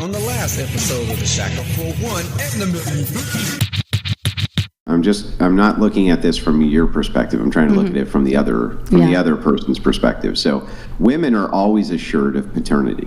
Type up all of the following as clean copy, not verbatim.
On the last episode of the Shackle for One and the Million. I'm not looking at this from your perspective. I'm trying to look at it from the other person's perspective. So women are always assured of paternity.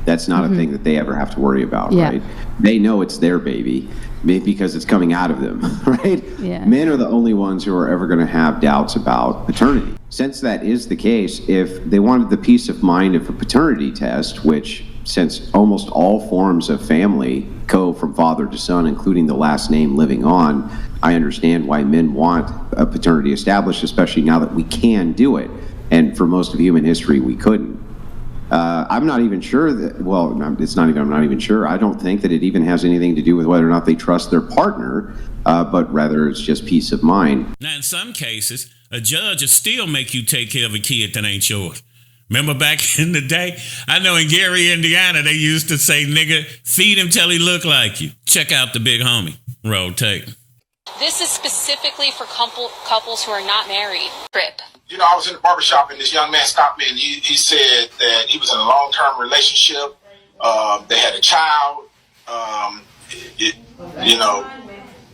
That's not a thing that they ever have to worry about, right? They know it's their baby because it's coming out of them, right? Yeah. Men are the only ones who are ever going to have doubts about paternity. Since that is the case, if they wanted the peace of mind of a paternity test, which since almost all forms of family go from father to son, including the last name living on, I understand why men want a paternity established, especially now that we can do it. And for most of human history, we couldn't. I'm not even sure that, I'm not even sure. I don't think that it even has anything to do with whether or not they trust their partner, but rather it's just peace of mind. Now, in some cases, a judge will still make you take care of a kid that ain't yours. Remember back in the day? I know in Gary, Indiana, they used to say, nigga, feed him till he look like you. Check out the big homie. Roll tape. This is specifically for couples who are not married. Trip. You know, I was in the barbershop and this young man stopped me and he said that he was in a long-term relationship. They had a child.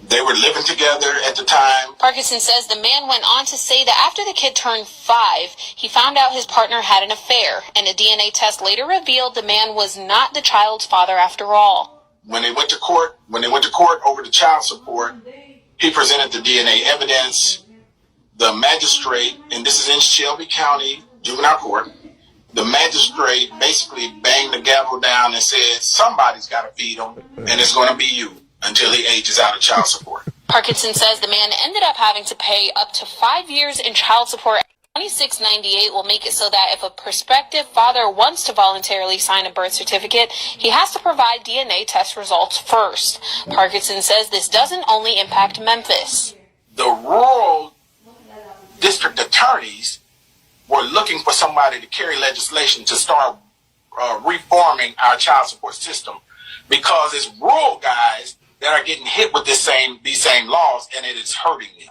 They were living together at the time. Parkinson says the man went on to say that after the kid turned 5, he found out his partner had an affair, and a DNA test later revealed the man was not the child's father after all. When they went to court over the child support, he presented the DNA evidence. The magistrate, and this is in Shelby County Juvenile Court, the magistrate basically banged the gavel down and said, somebody's got to feed him, and it's going to be you until he ages out of child support. Parkinson says the man ended up having to pay up to 5 years in child support. 2698 will make it so that if a prospective father wants to voluntarily sign a birth certificate, he has to provide DNA test results first. Parkinson says this doesn't only impact Memphis. The rural district attorneys were looking for somebody to carry legislation to start reforming our child support system, because it's rural guys that are getting hit with these same laws, and it is hurting them.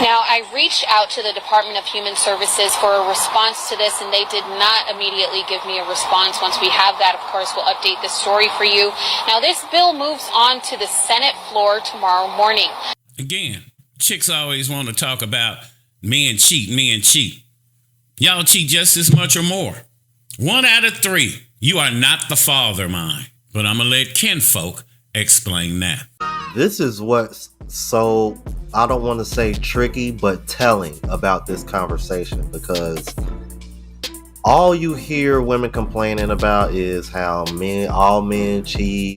Now, I reached out to the Department of Human Services for a response to this, and they did not immediately give me a response. Once we have that, of course, we'll update this story for you. Now, this bill moves on to the Senate floor tomorrow morning. Again, chicks always want to talk about men cheat. Y'all cheat just as much or more. 1 out of 3, you are not the father, mine. But I'm going to let kinfolk explain that. This is what's so, I don't want to say tricky, but telling about this conversation, because all you hear women complaining about is how all men cheat.